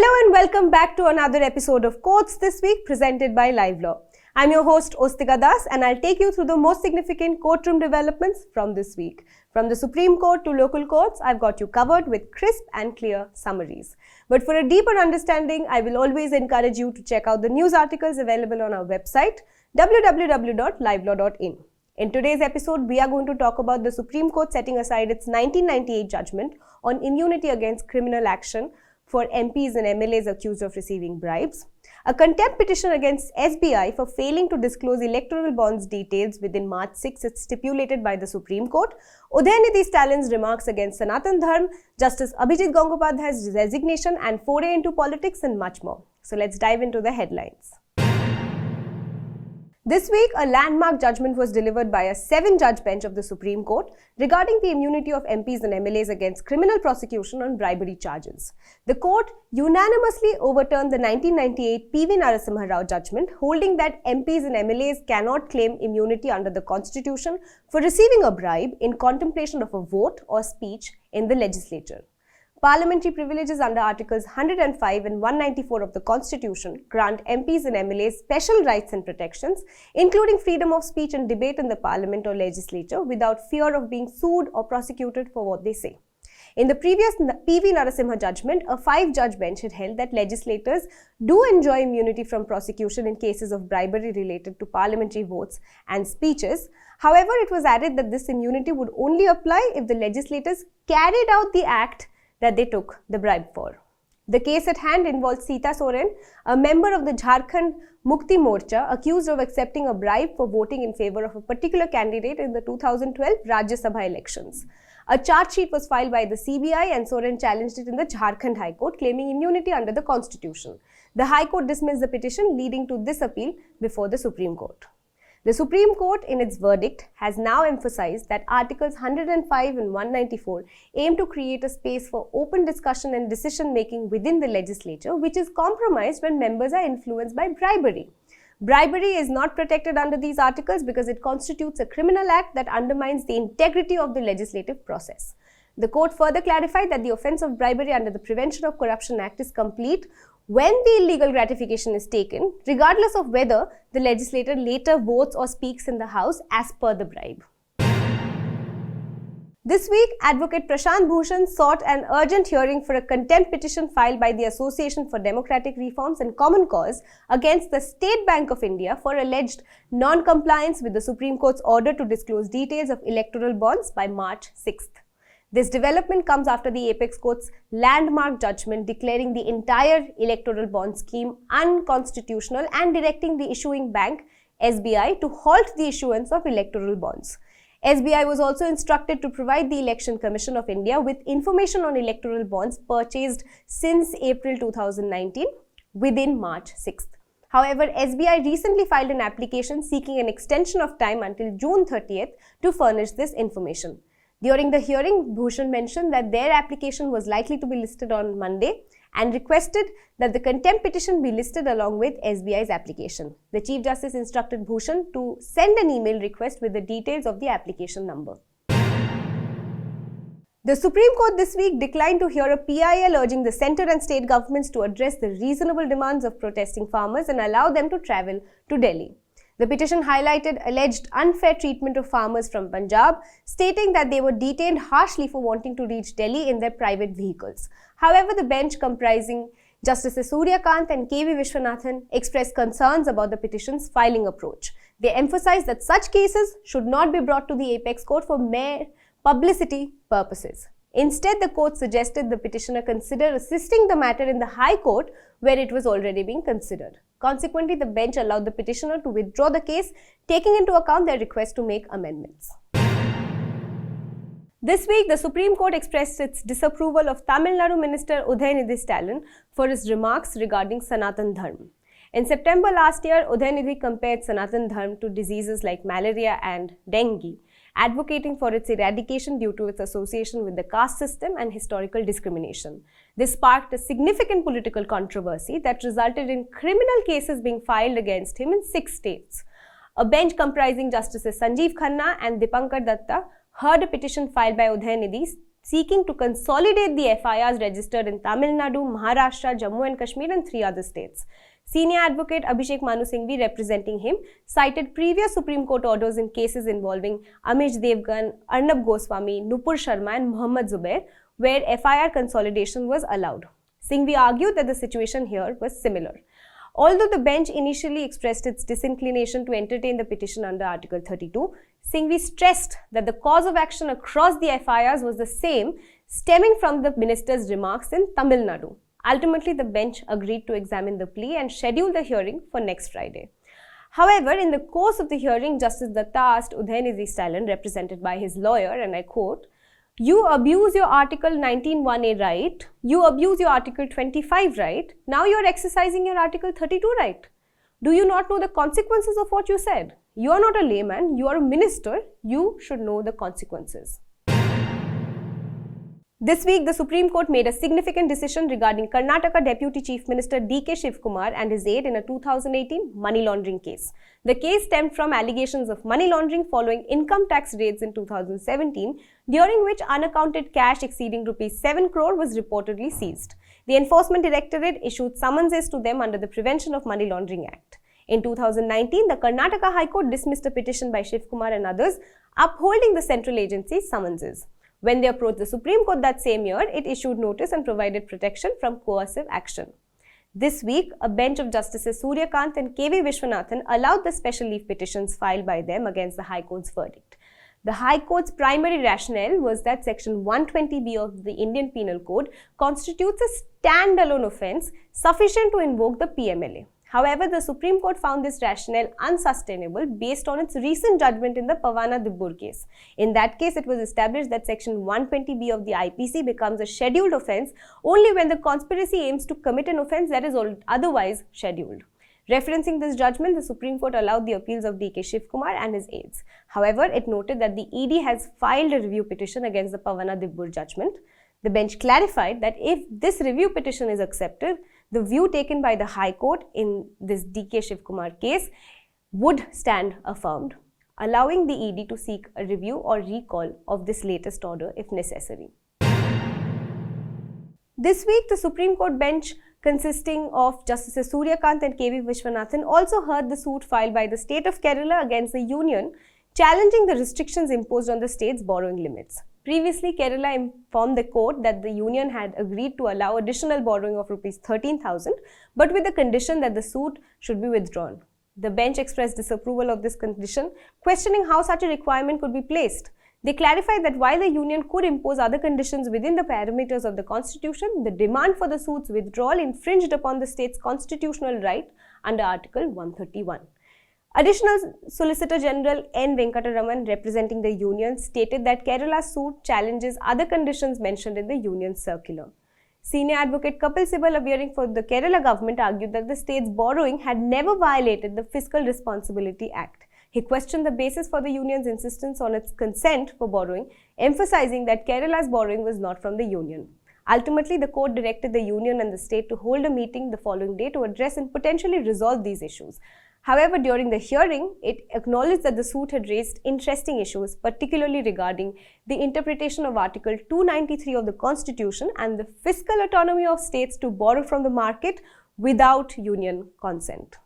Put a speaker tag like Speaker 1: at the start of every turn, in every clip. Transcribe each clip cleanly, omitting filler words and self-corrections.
Speaker 1: Hello and welcome back to another episode of Courts This Week presented by LiveLaw. I'm your host Ostika Das and I'll take you through the most significant courtroom developments from this week. From the Supreme Court to local courts, I've got you covered with crisp and clear summaries. But for a deeper understanding, I will always encourage you to check out the news articles available on our website www.livelaw.in. In today's episode, we are going to talk about the Supreme Court setting aside its 1998 judgment on immunity against criminal action for MPs and MLAs accused of receiving bribes, a contempt petition against SBI for failing to disclose electoral bonds details within March 6 as stipulated by the Supreme Court, Udayanidhi Stalin's remarks against Sanatan Dharma, Justice Abhijit Gangopadhyay's resignation and foray into politics and much more. So let's dive into the headlines. This week, a landmark judgment was delivered by a 7-judge bench of the Supreme Court regarding the immunity of MPs and MLAs against criminal prosecution on bribery charges. The court unanimously overturned the 1998 P.V. Narasimha Rao judgment, holding that MPs and MLAs cannot claim immunity under the Constitution for receiving a bribe in contemplation of a vote or speech in the legislature. Parliamentary privileges under Articles 105 and 194 of the Constitution grant MPs and MLAs special rights and protections, including freedom of speech and debate in the Parliament or legislature without fear of being sued or prosecuted for what they say. In the previous P.V. Narasimha judgment, a 5-judge bench had held that legislators do enjoy immunity from prosecution in cases of bribery related to parliamentary votes and speeches. However, it was added that this immunity would only apply if the legislators carried out the act that they took the bribe for. The case at hand involves Sita Soren, a member of the Jharkhand Mukti Morcha, accused of accepting a bribe for voting in favor of a particular candidate in the 2012 Rajya Sabha elections. A charge sheet was filed by the CBI and Soren challenged it in the Jharkhand High Court, claiming immunity under the Constitution. The High Court dismissed the petition, leading to this appeal before the Supreme Court. The Supreme Court, in its verdict, has now emphasized that Articles 105 and 194 aim to create a space for open discussion and decision-making within the legislature, which is compromised when members are influenced by bribery. Bribery is not protected under these articles because it constitutes a criminal act that undermines the integrity of the legislative process. The court further clarified that the offence of bribery under the Prevention of Corruption Act is complete when the illegal gratification is taken, regardless of whether the legislator later votes or speaks in the House as per the bribe. This week, Advocate Prashant Bhushan sought an urgent hearing for a contempt petition filed by the Association for Democratic Reforms and Common Cause against the State Bank of India for alleged non-compliance with the Supreme Court's order to disclose details of electoral bonds by March 6th. This development comes after the Apex Court's landmark judgment declaring the entire electoral bond scheme unconstitutional and directing the issuing bank, SBI, to halt the issuance of electoral bonds. SBI was also instructed to provide the Election Commission of India with information on electoral bonds purchased since April 2019 within March 6th. However, SBI recently filed an application seeking an extension of time until June 30th to furnish this information. During the hearing, Bhushan mentioned that their application was likely to be listed on Monday and requested that the contempt petition be listed along with SBI's application. The Chief Justice instructed Bhushan to send an email request with the details of the application number. The Supreme Court this week declined to hear a PIL urging the centre and state governments to address the reasonable demands of protesting farmers and allow them to travel to Delhi. The petition highlighted alleged unfair treatment of farmers from Punjab, stating that they were detained harshly for wanting to reach Delhi in their private vehicles. However, the bench comprising Justices Surya Kant and K.V. Vishwanathan expressed concerns about the petition's filing approach. They emphasized that such cases should not be brought to the Apex Court for mere publicity purposes. Instead, the court suggested the petitioner consider assisting the matter in the High Court where it was already being considered. Consequently, the bench allowed the petitioner to withdraw the case, taking into account their request to make amendments. This week, the Supreme Court expressed its disapproval of Tamil Nadu Minister Udayanidhi Stalin for his remarks regarding Sanatan Dharma. In September last year, Udayanidhi compared Sanatan Dharma to diseases like malaria and dengue, advocating for its eradication due to its association with the caste system and historical discrimination. This sparked a significant political controversy that resulted in criminal cases being filed against him in 6 states. A bench comprising Justices Sanjeev Khanna and Dipankar Datta heard a petition filed by Udayanidhi seeking to consolidate the FIRs registered in Tamil Nadu, Maharashtra, Jammu and Kashmir and 3 other states. Senior advocate Abhishek Manu Singhvi, representing him, cited previous Supreme Court orders in cases involving Amish Devgan, Arnab Goswami, Nupur Sharma and Mohammad Zubair, where FIR consolidation was allowed. Singhvi argued that the situation here was similar. Although the bench initially expressed its disinclination to entertain the petition under Article 32, Singhvi stressed that the cause of action across the FIRs was the same, stemming from the minister's remarks in Tamil Nadu. Ultimately, the bench agreed to examine the plea and schedule the hearing for next Friday. However, in the course of the hearing, Justice Datta asked Udhayanidhi Stalin, represented by his lawyer, and I quote, "You abuse your Article 19(1)(a) right, you abuse your Article 25 right, now you are exercising your Article 32 right. Do you not know the consequences of what you said? You are not a layman, you are a minister, you should know the consequences." This week, the Supreme Court made a significant decision regarding Karnataka Deputy Chief Minister D.K. Shivkumar and his aide in a 2018 money laundering case. The case stemmed from allegations of money laundering following income tax raids in 2017, during which unaccounted cash exceeding Rs 7 crore was reportedly seized. The Enforcement Directorate issued summonses to them under the Prevention of Money Laundering Act. In 2019, the Karnataka High Court dismissed a petition by Shivkumar and others upholding the central agency's summonses. When they approached the Supreme Court that same year, it issued notice and provided protection from coercive action. This week, a bench of Justices Suryakant and K.V. Vishwanathan allowed the special leave petitions filed by them against the High Court's verdict. The High Court's primary rationale was that Section 120B of the Indian Penal Code constitutes a standalone offence sufficient to invoke the PMLA. However, the Supreme Court found this rationale unsustainable based on its recent judgment in the Pavana Dibbur case. In that case, it was established that Section 120B of the IPC becomes a scheduled offence only when the conspiracy aims to commit an offence that is otherwise scheduled. Referencing this judgment, the Supreme Court allowed the appeals of D.K. Shivkumar and his aides. However, it noted that the ED has filed a review petition against the Pavana Dibbur judgment. The bench clarified that if this review petition is accepted, the view taken by the High Court in this D.K. Shivkumar case would stand affirmed, allowing the ED to seek a review or recall of this latest order if necessary. This week, the Supreme Court bench consisting of Justices Suryakant and K.V. Vishwanathan also heard the suit filed by the state of Kerala against the union, challenging the restrictions imposed on the state's borrowing limits. Previously, Kerala informed the court that the union had agreed to allow additional borrowing of Rs 13,000, but with the condition that the suit should be withdrawn. The bench expressed disapproval of this condition, questioning how such a requirement could be placed. They clarified that while the union could impose other conditions within the parameters of the constitution, the demand for the suit's withdrawal infringed upon the state's constitutional right under Article 131. Additional Solicitor General N. Venkataraman, representing the union, stated that Kerala's suit challenges other conditions mentioned in the union circular. Senior advocate Kapil Sibal, appearing for the Kerala government, argued that the state's borrowing had never violated the Fiscal Responsibility Act. He questioned the basis for the union's insistence on its consent for borrowing, emphasizing that Kerala's borrowing was not from the union. Ultimately, the court directed the union and the state to hold a meeting the following day to address and potentially resolve these issues. However, during the hearing, it acknowledged that the suit had raised interesting issues, particularly regarding the interpretation of Article 293 of the Constitution and the fiscal autonomy of states to borrow from the market without union consent.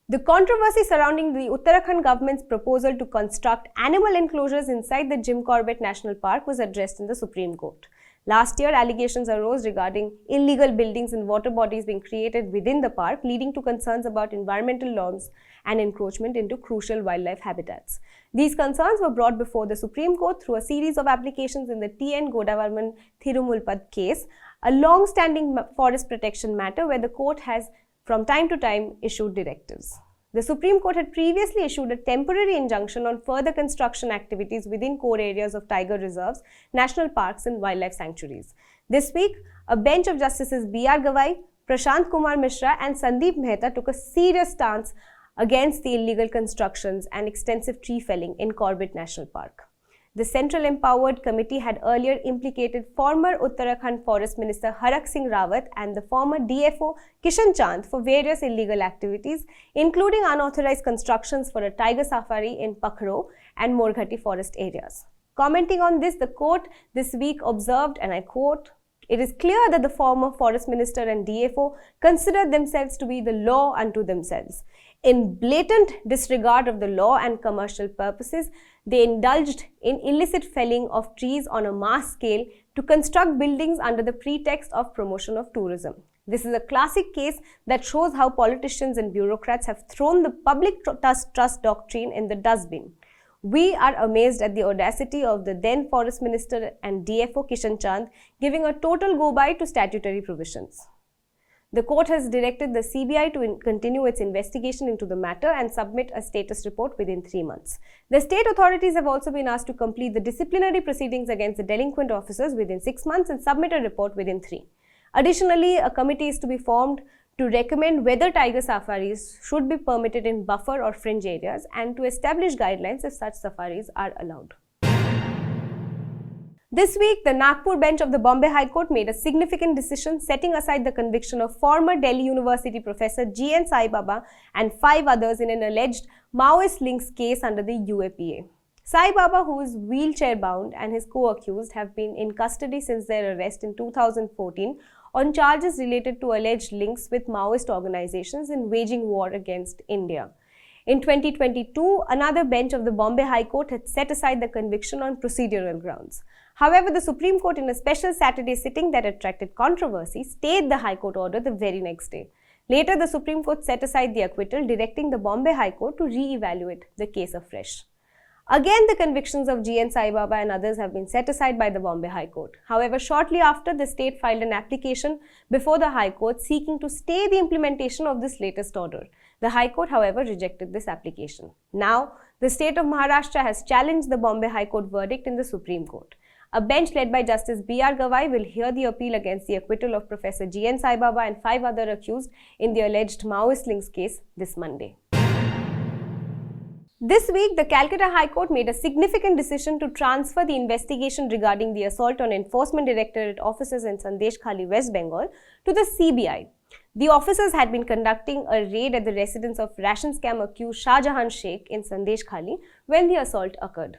Speaker 1: The controversy surrounding the Uttarakhand government's proposal to construct animal enclosures inside the Jim Corbett National Park was addressed in the Supreme Court. Last year, allegations arose regarding illegal buildings and water bodies being created within the park, leading to concerns about environmental norms and encroachment into crucial wildlife habitats. These concerns were brought before the Supreme Court through a series of applications in the T.N. Godavarman Thirumulpad case, a long-standing forest protection matter where the court has from time to time issued directives. The Supreme Court had previously issued a temporary injunction on further construction activities within core areas of tiger reserves, national parks and wildlife sanctuaries. This week, a bench of Justices B.R. Gavai, Prashant Kumar Mishra and Sandeep Mehta took a serious stance against the illegal constructions and extensive tree felling in Corbett National Park. The Central Empowered Committee had earlier implicated former Uttarakhand Forest Minister Harak Singh Rawat and the former DFO Kishan Chand for various illegal activities, including unauthorized constructions for a tiger safari in Pakhro and Morghati forest areas. Commenting on this, the court this week observed, and I quote, "It is clear that the former Forest Minister and DFO considered themselves to be the law unto themselves. In blatant disregard of the law and commercial purposes, they indulged in illicit felling of trees on a mass scale to construct buildings under the pretext of promotion of tourism. This is a classic case that shows how politicians and bureaucrats have thrown the public trust doctrine in the dustbin. We are amazed at the audacity of the then Forest Minister and DFO Kishan Chand giving a total go-by to statutory provisions." The court has directed the CBI to continue its investigation into the matter and submit a status report within 3 months. The state authorities have also been asked to complete the disciplinary proceedings against the delinquent officers within 6 months and submit a report within 3. Additionally, a committee is to be formed to recommend whether tiger safaris should be permitted in buffer or fringe areas and to establish guidelines if such safaris are allowed. This week, the Nagpur bench of the Bombay High Court made a significant decision setting aside the conviction of former Delhi University professor G.N. Sai Baba and 5 others in an alleged Maoist links case under the UAPA. Sai Baba, who is wheelchair-bound, and his co-accused have been in custody since their arrest in 2014 on charges related to alleged links with Maoist organizations in waging war against India. In 2022, another bench of the Bombay High Court had set aside the conviction on procedural grounds. However, the Supreme Court, in a special Saturday sitting that attracted controversy, stayed the High Court order the very next day. Later, the Supreme Court set aside the acquittal, directing the Bombay High Court to re-evaluate the case afresh. Again, the convictions of G.N. Sai Baba and others have been set aside by the Bombay High Court. However, shortly after, the state filed an application before the High Court seeking to stay the implementation of this latest order. The High Court, however, rejected this application. Now, the state of Maharashtra has challenged the Bombay High Court verdict in the Supreme Court. A bench led by Justice B.R. Gawai will hear the appeal against the acquittal of Professor G.N. Sai Baba and 5 other accused in the alleged Maoist links case this Monday. This week, the Calcutta High Court made a significant decision to transfer the investigation regarding the assault on Enforcement Directorate officers in Sandesh Khali, West Bengal, to the CBI. The officers had been conducting a raid at the residence of ration scam accused Shah Jahan Sheikh in Sandesh Khali when the assault occurred.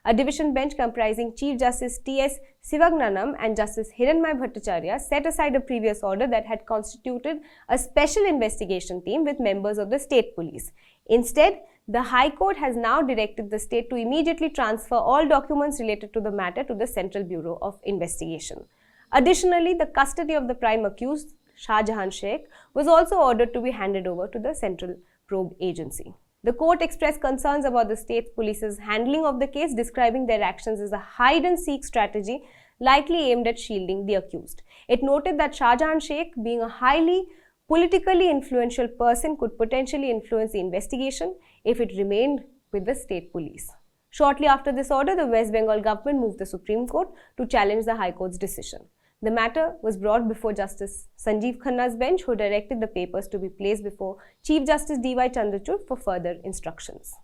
Speaker 1: A division bench comprising Chief Justice T.S. Sivagnanam and Justice Hiranmay Bhattacharya set aside a previous order that had constituted a special investigation team with members of the state police. Instead, the High Court has now directed the state to immediately transfer all documents related to the matter to the Central Bureau of Investigation. Additionally, the custody of the prime accused, Shah Jahan Sheikh, was also ordered to be handed over to the Central Probe Agency. The court expressed concerns about the state police's handling of the case, describing their actions as a hide-and-seek strategy likely aimed at shielding the accused. It noted that Shah Jahan Sheikh, being a highly politically influential person, could potentially influence the investigation if it remained with the state police. Shortly after this order, the West Bengal government moved the Supreme Court to challenge the High Court's decision. The matter was brought before Justice Sanjeev Khanna's bench, who directed the papers to be placed before Chief Justice D.Y. Chandrachud for further instructions.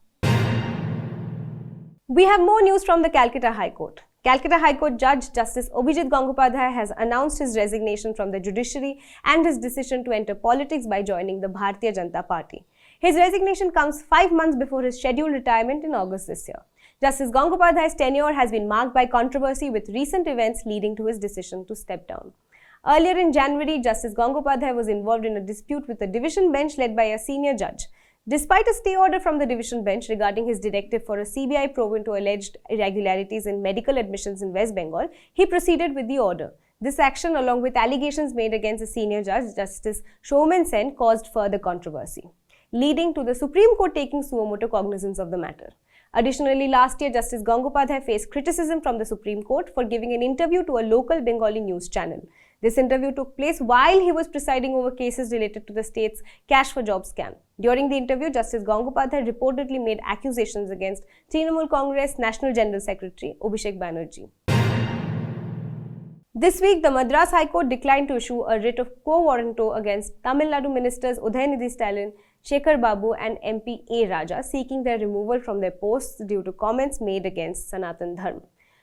Speaker 1: We have more news from the Calcutta High Court. Calcutta High Court Judge Justice Abhijit Gangopadhyay has announced his resignation from the judiciary and his decision to enter politics by joining the Bharatiya Janata Party. His resignation comes 5 months before his scheduled retirement in August this year. Justice Gangopadhyay's tenure has been marked by controversy, with recent events leading to his decision to step down. Earlier in January, Justice Gangopadhyay was involved in a dispute with a division bench led by a senior judge. Despite a stay order from the division bench regarding his directive for a CBI probe into alleged irregularities in medical admissions in West Bengal, he proceeded with the order. This action, along with allegations made against a senior judge, Justice Shoumen Sen, caused further controversy, leading to the Supreme Court taking suo motu cognizance of the matter. Additionally, last year, Justice Gangopadhyay faced criticism from the Supreme Court for giving an interview to a local Bengali news channel. This interview took place while he was presiding over cases related to the state's cash for job scam. During the interview, Justice Gangopadhyay reportedly made accusations against Trinamool Congress National General Secretary Abhishek Banerjee. This week, the Madras High Court declined to issue a writ of quo warranto against Tamil Nadu ministers Udayinidhi Stalin, Shekhar Babu and MP A. Raja, seeking their removal from their posts due to comments made against Sanatan Dharma.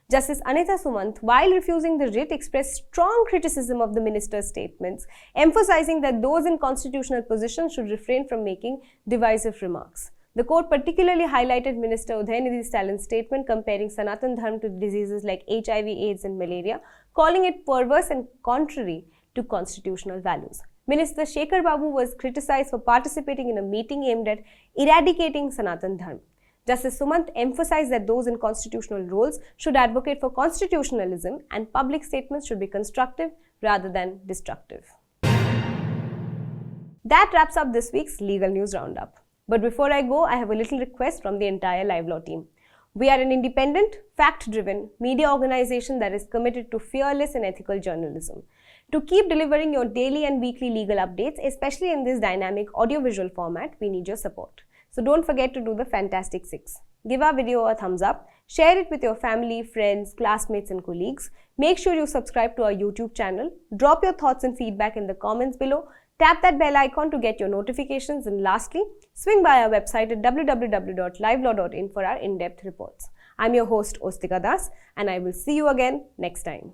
Speaker 1: Justice Anitha Sumant, while refusing the writ, expressed strong criticism of the minister's statements, emphasizing that those in constitutional positions should refrain from making divisive remarks. The court particularly highlighted Minister Udhayanidhi Stalin's statement comparing Sanatan Dharma to diseases like HIV, AIDS and malaria, calling it perverse and contrary to constitutional values. Minister Shekhar Babu was criticized for participating in a meeting aimed at eradicating Sanatan Dharma. Justice Sumant emphasized that those in constitutional roles should advocate for constitutionalism and public statements should be constructive rather than destructive. That wraps up this week's Legal News Roundup. But before I go, I have a little request from the entire LiveLaw team. We are an independent, fact-driven media organization that is committed to fearless and ethical journalism. To keep delivering your daily and weekly legal updates, especially in this dynamic audiovisual format, we need your support. So don't forget to do the Fantastic 6. Give our video a thumbs up, share it with your family, friends, classmates and colleagues. Make sure you subscribe to our YouTube channel. Drop your thoughts and feedback in the comments below. Tap that bell icon to get your notifications, and lastly, swing by our website at www.livelaw.in for our in-depth reports. I'm your host Ostika Das, and I will see you again next time.